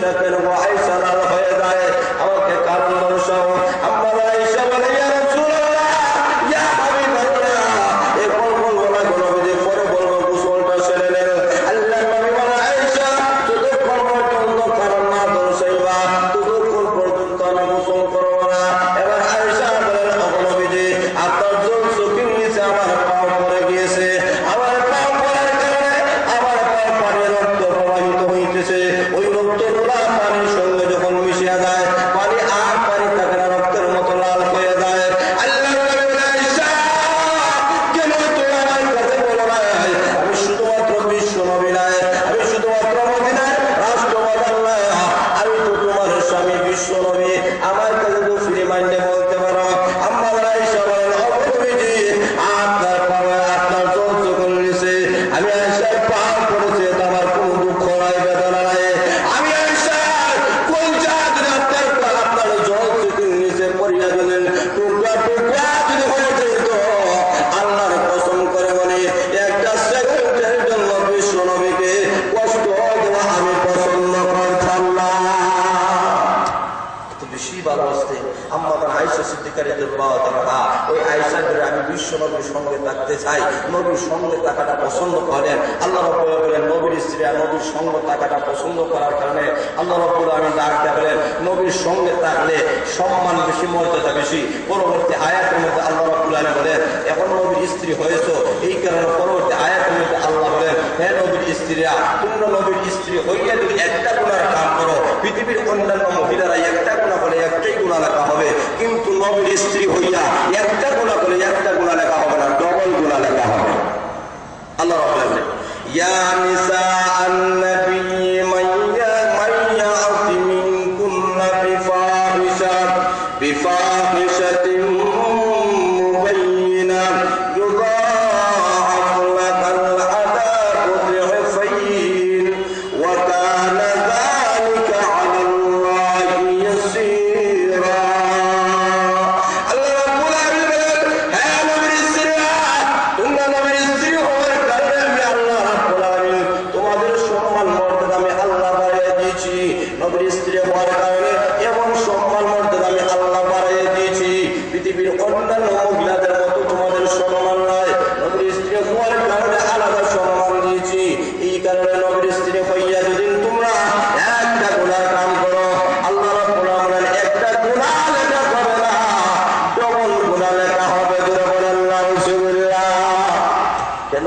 চোখটা কেন আয়েশা লাল হয়ে যায়? আমাকে কারণ দর্শাও। আম্মা আয়েশা বলে, ইয়া রাসূলুল্লাহ, ইয়া হাবিবাল্লাহ, এখন বলবো না গো নবীজি, পরে বলবো, গোসলটা সেরে নেন। আল্লাহর নবী বলে, আয়েশা যতক্ষণ পর্যন্ত কারণ না দর্শাইবা ততক্ষণ পর্যন্ত আমি গোসল করবো না। এবার আয়েশা বলেন, ওগো নবীজি, আপনার জল চোখের নিচে আমার পাও পড়ে গিয়েছে, আমার পাও পড়ার কারণে আমার পাও পানি রক্ত প্রবাহিত হইতেছে। ওই রক্তগুলা পানির সঙ্গে যখন মিশিয়া যায়, পানি আর পানি থাকে না, রক্তের মতো লাল হয়ে যায়। আল্লাহর নবী বলে, আয়েশা কেন তুমি আমার কাছে বলো না? আমি শুধুমাত্র বিশ্ব নবী নয়, আমি শুধুমাত্র মদিনার রাষ্ট্রপ্রধান নয়, আমি তো তোমার স্বামী বিশ্ব নবী। আমার কাছে তো ফ্রি মাইন্ডে বলতে পারো। আম্মা আয়েশা বলেন, ওগো নবীজি, আপনার পাওয়া আপনার জল চোখের নিচে আমি আয়েশার পা পড়েছে, তো আমার কোনো দুঃখ নাই, বেদনা নাই। আমি আয়েশার কলজা যদি আপনার জল চোখের নিচে পড়িয়া গেলেন, টুকরা টুকরা যদি হয়ে যেত, আল্লাহর কসম করে বলি, একটা সেকেন্ডের জন্য বিশ্ব নবীকে কষ্ট দেওয়া আমি পছন্দ করতাম না। এত বেশি ভালোবাসতে আম্মা আয়েশা সিদ্দিকা রাদিয়াল্লাহু তাআলা, ওই আয়েশা করে আমি বিশ্ব নবীর সঙ্গে থাকতে চাই, নবীর সঙ্গে থাকাটা পছন্দ করেন। আল্লাহ রাব্বুল বলেন, নবীর স্ত্রীরা নবীর সঙ্গে থাকাটা পছন্দ করার কারণে আল্লাহ রাব্বুল আলামিন ডাকতে বলেন, নবীর সঙ্গে থাকলে সম্মান বেশি, মর্যাদা বেশি। পরবর্তী আয়াতের মধ্যে আল্লাহ রাব্বুল আলামিন বলেন, এখন নবীর স্ত্রী হয়েছো, এই কারণে পরবর্তী আয়াতের মধ্যে আল্লাহ বলেন, হে নবীর স্ত্রীরা, তোমরা নবীর স্ত্রী হইয়া যদি একটা গুনার কাম করো, পৃথিবীর অন্যান্য মহিলারা একটা গুনাহ করে একটাই গুনাহ লেখা হবে, কিন্তু নবীর স্ত্রী হইয়া একটা গুনাহ করে একটা গুনাহ লেখা হবে না, ডবল গুনাহ লেখা হবে। আল্লাহ রাব্বুল আলামিন, ইয়া নিসা আন-নবী মান ইয়া'তি মিনকুন্না বিফাহিশাতিন মুবায়্যিনাহ يضاعف لك العذاب ضعفين وكان ذلك على الله يسيرا। আল্লাহ রাব্বুল আলামিন বলেন, হে নবীর স্ত্রীরা, তোমরা নবীর স্ত্রী হওয়ার কারণে আমি আল্লাহ রাব্বুল আলামিন তোমাদের সম্মান মর্যাদা আমি আল্লাহ বাড়িয়ে দিয়েছি। নবীর স্ত্রী হওয়ার কারণে এমন সম্মান মর্যাদা আমি আল্লাহ বাড়িয়ে দিয়েছি, পৃথিবীর অন্যান্য মহিলাদের মতো তোমাদের সম্মান নয়। নবীর স্ত্রী হওয়ার কারণে আলাদা সম্মান দিয়েছি। এই কারণে নবীর স্ত্রী হইয়া যদি তোমরা একটা গুনাহ কাম করো, আল্লাহ রাব্বুল আলামিন একটা গুনাহ লেখা হবে না, ডবল গুনাহ লেখা হবে। জোরে বলেন নাউজুবিল্লাহ। কেন?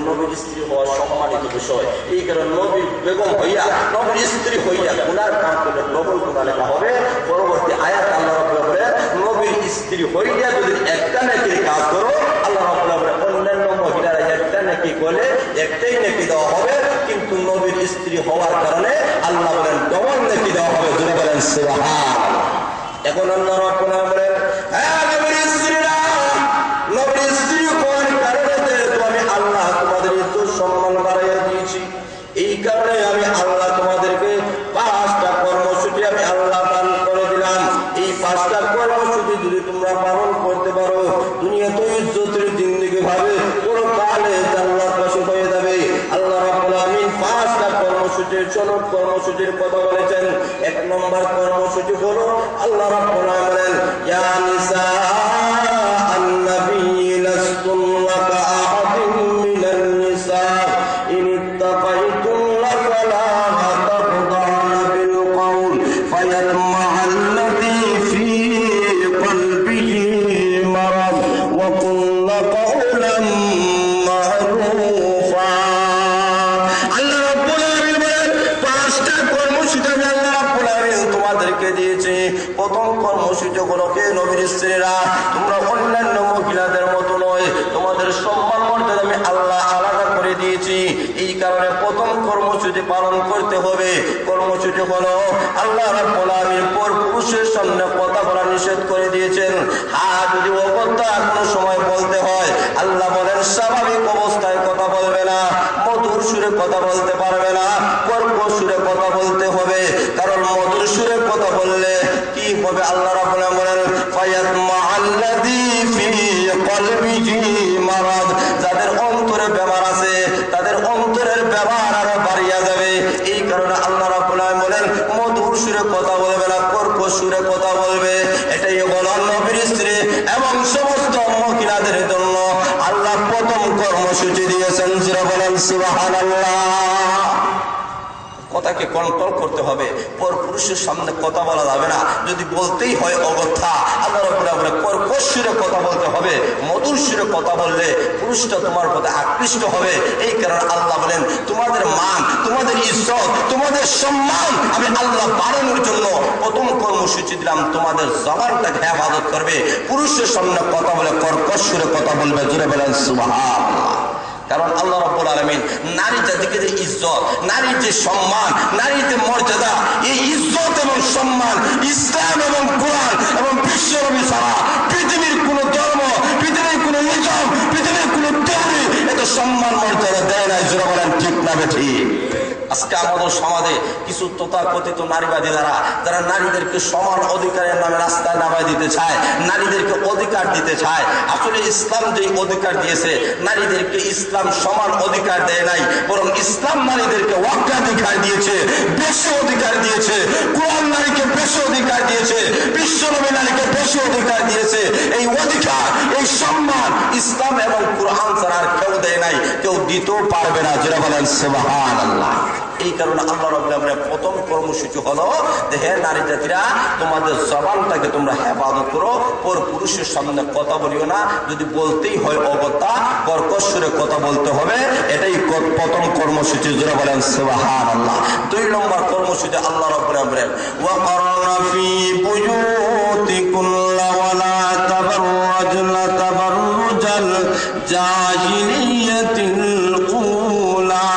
নবীর স্ত্রী হওয়া সম্মানিত বিষয়। এই কারণে নবীর বেগম হইয়া, নবীর স্ত্রী হইয়া গুনার কাম করলে ডবল গুনাহ লেখা হবে। পরবর্তী আয়াত আল্লাহ রাব্বুল বলেন, নবীর স্ত্রী হইয়া যদি একটা নেকির কাজ করো, আল্লাহ রাব্বুল বলেন অন্যান্য মহিলারা একটা নেকি করলে একটাই নেকি দেওয়া হবে, কিন্তু নবীর স্ত্রী হওয়ার কারণে আল্লাহ বলেন ডবল নেকি দেওয়া হবে। জোরে বলেন সুবহানাল্লাহ। এখন আল্লাহ রাব্বুল বলেন, হ্যাঁ নবীর স্ত্রীরা, নবীর স্ত্রী হওয়ার কারণে তো আমি আল্লাহ তোমাদের ইজ্জত সম্মান বাড়াইয়া দিয়েছি। এই কারণে আমি আল্লাহ তোমাদেরকে 5টা কর্মসূচি আমি আল্লাহ দান করে দিলাম। এই 5টা কর্মসূচি যদি তোমরা পালন করতে পারো, দুনিয়াতে ইজ্জতের জিন্দেগি ভাবে কোনো কালে জান্নাতবাসী হয়ে যাবে। আল্লাহ রাব্বুল আলামিন 5টা কর্মসূচির চলক কর্মসূচির কথা বলেছেন। 1 নম্বর কর্মসূচি হলো আল্লাহ রাব্বুল আলামিন বলেন, ইয়া নিসা আন-নবী লাস্তুন্না কাআহাদিন মিনান নিসা ইন ইত্তাকাইতুন্না ফালা তাখদা'না বিল কওল ফায়াতমা'a আল্লাযী ফী কলবিহি মারাদ ওয়া কুল্লা কওলাম মা'রুফা। আল্লাহ রাব্বুল আলামিন বলেন, 5টা কর্মসূচি আল্লাহ রাব্বুল আলামিন তোমাদেরকে দিয়েছে। প্রথম কর্মসূচি হলো, কে নবীর স্ত্রীরা, তোমরা অন্যান্য মহিলাদের মতো নয়, তোমাদের সম্মান মর্যাদা আমি আল্লাহ আলাদা করে দিয়েছি। এই কারণে প্রথম কর্মসূচি পালন করতে হবে। কর্মসূচি হলো, আল্লাহ রাব্বুল আলামিন পুরুষের সামনে কথা বলা নিষেধ করে দিয়েছেন। হ্যাঁ, যদি ও কথা কোনো সময় বলতে হয়, আল্লাহ বলেন স্বাভাবিক অবস্থায় কথা বলবে না, মধুর সুরে কথা বলতে পারবে না, কর্কশ সুরে কথা বলতে হবে। কারণ মধুর সুরে কথা বললে কি হবে? আল্লাহ রাব্বুল আলামিন বলেন, ফায়াতমা'a আল্লাযী ফী কলবিহি মারাদ, যাদের অন্তরে বেমার আছে তাদের অন্তরের বেমার আরো বাড়িয়া যাবে। এই কারণে আল্লাহ রাব্বুল আলামিন বলেন, জোরে বলেন সুবহানাল্লাহ। কথাকে কন্ট্রোল করতে হবে, পর পুরুষের সামনে কথা বলা যাবে না, যদি বলতেই হয় অগত্যা আল্লাহ রাব্বুল আলামিন কর্কশ সুরে কথা বলতে হবে। মধুর সুরে কথা বললে পুরুষটা তোমার প্রতি আকৃষ্ট হবে। এই কারণে আল্লাহ বলেন তোমাদের মান, তোমাদের ইজ্জত, তোমাদের সম্মান আমি আল্লাহ বাড়ানোর জন্য প্রথম কর্মসূচি দিলাম, তোমাদের জবানটাকে হেফাজত করবে, পুরুষের সামনে কথা বলে কর্কশ সুরে কথা বলবে। জোরে বলেন সুবহানাল্লাহ। কারণ আল্লাহ রাব্বুল আলামিন নারী জাতিকে যে ইজ্জত, নারীর যে সম্মান, নারীর যে মর্যাদা, এই ইজ্জত এবং সম্মান ইসলাম এবং কোরআন এবং বিশ্ব নবী ছাড়া পৃথিবীর কোন ধর্ম, পৃথিবীর কোন নিজাম, পৃথিবীর কোন তৈরি এত সম্মান মর্যাদা দেয় নাই। জোরে বলেন ঠিক না বেঠিক? আজকে আমাদের সমাজে কিছু তথাকথিত নারীবাদী যারা নারীদেরকে সমান অধিকারের নামে রাস্তায় নামায় দিতে চায়, নারীদেরকে অধিকার দিতে চায়। আসলে ইসলাম যে অধিকার দিয়েছে নারীদেরকে, ইসলাম সমান অধিকার দেয় নাই, বরং ইসলাম নারীদেরকে অগ্রাধিকার দিয়েছে, বেশি অধিকার দিয়েছে। কোরআন নারীকে বেশি অধিকার দিয়েছে, বিশ্বনবী নারীকে বেশি অধিকার দিয়েছে। এই অধিকার, এই সম্মান ইসলাম এবং কোরআন ছাড়া আর কেউ দেয় নাই, কেউ দিতেও পারবে না। যারা বলেন সুবহানাল্লাহ। এই কারণে আল্লাহ রাব্বুল আলামিনের প্রথম কর্মসূচি হলো যে হে নারী জাতিরা, তোমাদের জবানটাকে তোমরা হেফাজত করো, পর পুরুষের সামনে কথা বলিও না, যদি বলতেই হয় অগত্যা কর্কশ সুরে কথা বলতে হবে। এটাই প্রথম কর্মসূচি। যারা বলেন সুবহানাল্লাহ। 2 নম্বর কর্মসূচি আল্লাহ রাব্বুল আলামিন ওয়াকারনা ফি বুয়ুতিকুল্লা ওয়ালা তাবাররাজনা তাবাররুজাল জাহিলিয়াতিল উলা।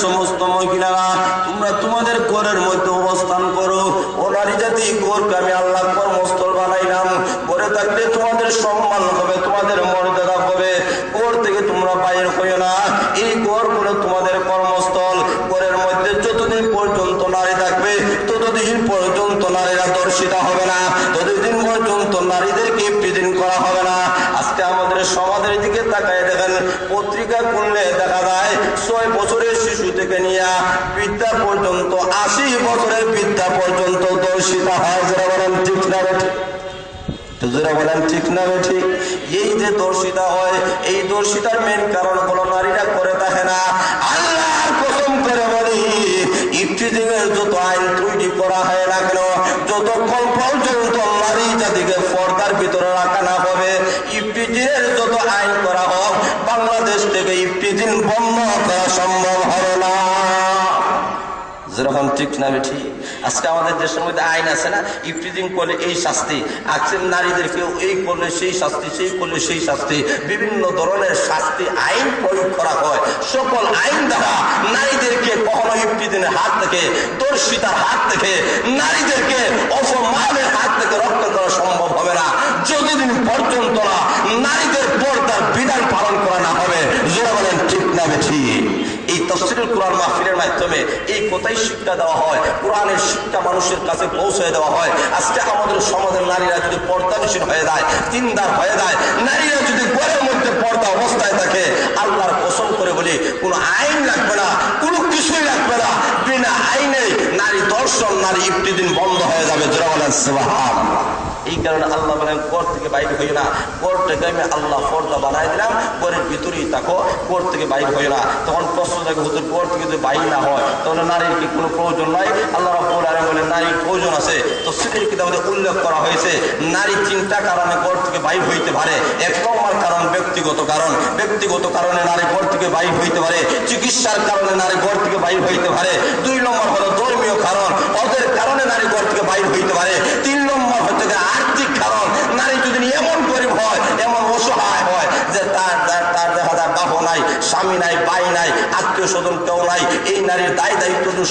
সমস্ত মহিলারা তোমরা তোমাদের ঘরের মধ্যে অবস্থান করো। ও নারী জাতি, ঘরকে আমি আল্লাহ কর্মস্থল বানাইলাম। ঘরে থাকলে তোমাদের সম্মান হবে, তোমাদের মর্যাদা হবে। ঘর থেকে তোমরা বাইর হইও না, এই ঘর করে তোমাদের কর্মস্থল। ঘরের মধ্যে যতদিন পর্যন্ত নারী থাকবে ততদিন পর্যন্ত নারীরা দর্শিতা হবে না, ততদিন পর্যন্ত নারীদেরকে ইফতিজিং করা হবে না। আজকে আমাদের সমাজের দিকে তাকায় দেখেন, পত্রিকা খুললে দেখা যায় 6 বছরের শিশু থেকে নিয়ে বৃদ্ধা পর্যন্ত, 80 বছরের বৃদ্ধা পর্যন্ত দর্শিতা হয়। যারা বলেন ঠিক না বেঠিক? যারা বলেন ঠিক না বেঠিক? এই যে দর্শিতা হয়, এই দর্শিতার মেন কারণ হলো নারীরা করে থাকে না। আল্লাহর কসম করে বলি, ইফতিজিং এর যত আইন তৈরি করা হয় না কেন, যতক্ষণ পর্যন্ত নারী জাতিকে পর্দার ভিতরে রাখা না হবে, ইফতিজিং এর যত আইন করা হোক, বাংলাদেশ থেকে ইফতিজিং বন্ধ করা সম্ভব হবে না। যেরকম ঠিক না বেঠিক? আজকে আমাদের দেশের মধ্যে আইন আছে না, ইফতিজিং করলে এই শাস্তি, আজকে নারীদেরকে এই করলে সেই শাস্তি, সেই করলে সেই শাস্তি, বিভিন্ন ধরনের শাস্তি আইন প্রয়োগ করা হয়। সকল আইন দ্বারা নারীদেরকে কখনো ইফতিজিংয়ের হাত থেকে, দর্শিতার হাত থেকে, নারীদেরকে অপমানের হাত থেকে রক্ষা করা সম্ভব হবে না, যতদিন পর্যন্ত না নারীদের পর্দার বিধান পালন করা না হবে। যারা বলেন ঠিক না বেঠিক? এই তাফসীরুল কোরআন মাহফিলের মাধ্যমে এই কথাই শিক্ষা দেওয়া হয়, কোরআনের শিক্ষা মানুষের কাছে পৌঁছে দেওয়া হয়। আজকে আমাদের সমাজের নারীরা যদি পর্দাশীল হয়ে যায়, দিনদার হয়ে যায়, নারীরা যদি ঘরের মধ্যে পর্দা অবস্থায় থাকে, আল্লাহর কসম করে বলি কোনো আইন লাগবে না, কোনো কিছুই লাগবে না, বিনা আইনে নারী দর্শন, নারী ইফতিজিং বন্ধ হয়ে যাবে। যারা বলেন সুবহানাল্লাহ। এই কারণে আল্লাহ বলেন ঘর থেকে বাইরে হইও না, ঘর থেকে আমি আল্লাহ পর্দা বানাই দিলাম, ঘরের ভিতরেই থাকো, ঘর থেকে বাইরে হইও না। তখন প্রশ্ন থাকে, হুজুর ঘর থেকে যদি বাইরে না হয় তাহলে নারীর কি কোনো প্রয়োজন নাই? আল্লাহ রাব্বুল আলামিন বলেন নারীর প্রয়োজন আছে। তো সেটার কিতাবে উল্লেখ করা হয়েছে, নারী 3টা কারণে ঘর থেকে বাইরে হইতে পারে। 1 নম্বর কারণ ব্যক্তিগত কারণ, ব্যক্তিগত কারণে নারী ঘর থেকে বাইরে হইতে পারে। চিকিৎসার কারণে নারী ঘর থেকে বাইরে হইতে পারে। 2 নম্বর হলো ধর্মীয় কারণ, ওদের কারণে নারী ঘর থেকে বাইরে হইতে পারে। 3 নম্বর হচ্ছে আর্থিক কারণ, নারী যদি এমন গরিব হয়, এমন অসহায় হয় যে তার দেখা যায় বাবা নাই, স্বামী নাই, ভাই নাই, আত্মীয় স্বজন কেউ নাই, এই নারীর দায় দায়িত্ব যদি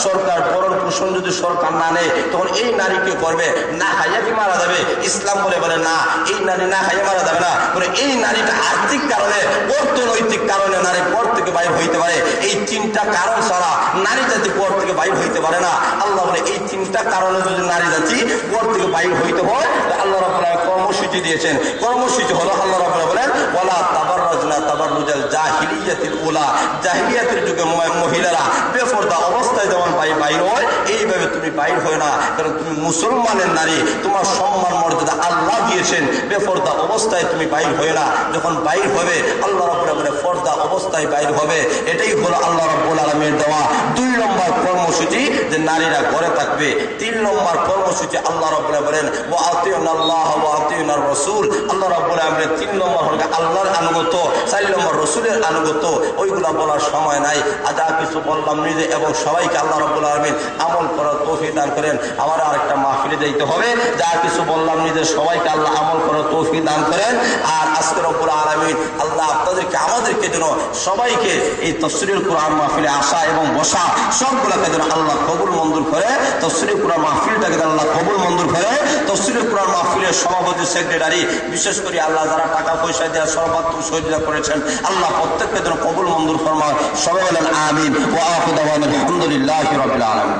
সরকার ভরণ পোষণ যদি সরকার না নেয়, তখন এই নারীকে করবে না খাইয়া কি মারা যাবে? ইসলাম বলে না, এই নারী না খাইয়া মারা যাবে না, বলে এই নারীটা আর্থিক কারণে, অর্থনৈতিক কারণে নারী পর থেকে বাইর হইতে পারে। এই 3টা কারণ ছাড়া নারী জাতি পর থেকে বাইর হইতে পারে না। আল্লাহ বলে এই 3টা কারণে যদি নারী জাতি পর থেকে বাইর হইতে হয়, আল্লাহ রাব্বুল আলামিন কর্মসূচি দিয়েছেন। কর্মসূচি হলো আল্লাহ রাব্বুল আলামিন বলেন ওয়ালা তাবাররাজনা তাবাররাজনা তাবাররুজাল জাহিলিয়াতিল উলা, জাহিলিয়াতের যুগে মহিলারা বেপরদা অবস্থায় যেমন বাইর হয়, এইভাবে তুমি বাইর হয় না, কারণ তুমি মুসলমানের নারী, তোমার সম্মান মর্যাদা আল্লাহ দিয়েছেন। বেপরদা অবস্থায় তুমি বাইর হয় না, যখন বাইর হবে আল্লাহ রাব্বুল আলামিন পর্দা অবস্থায় বাইর হবে। এটাই হলো আল্লাহ রাব্বুল আলামিনের দেওয়া 2 নম্বর কর্মসূচি, যে নারীরা ঘরে থাকবে। 3 নম্বর কর্মসূচি আল্লাহ রাব্বুল আলামিন বলেন ওয়া আতিউনাল্লাহ ওয়া আতিউনার রাসূল। আল্লাহ রাব্বুল আলামিন 3 নম্বর হলো আল্লাহর আনুগত্য, 4 নম্বর রাসূলের আনুগত্য। ওইগুলা বলার সময় নাই। যা কিছু বললাম নিজে এবং সবাইকে আল্লাহ রাব্বুল আলামিন আমল করার তৌফিক দান করেন। আমার আরেকটা মাহফিলে যাইতে হবে। যা কিছু বললাম নিজে সবাইকে আল্লাহ আমল করার তৌফিক দান করেন। আর আজকে রব্বুল আলামিন আল্লাহ আপনাদেরকে আমাদেরকে যেন সবাইকে এই তাফসীরুল কুরআন মাহফিলে আসা এবং বসা সবগুলোকে যেন আল্লাহ কবুল মঞ্জুর করে। তাফসীরুল কুরআন মাহফিলটাকে যেন আল্লাহ কবুল মঞ্জুর করে। তাফসীরুল কুরআন মাহফিলের সভাপতি, সেক্রেটারি, বিশেষ করে আল্লাহ যারা টাকা পয়সা দেওয়া সর্বাত্মক সহযোগিতা করেছেন, আল্লাহ প্রত্যেককে যেন কবুল মঞ্জুর ফরমায়। সবাই বলেন আমিন। ওয়া আখিরু দাওয়ানা আলহামদুলিল্লাহি রাব্বিল আলামিন।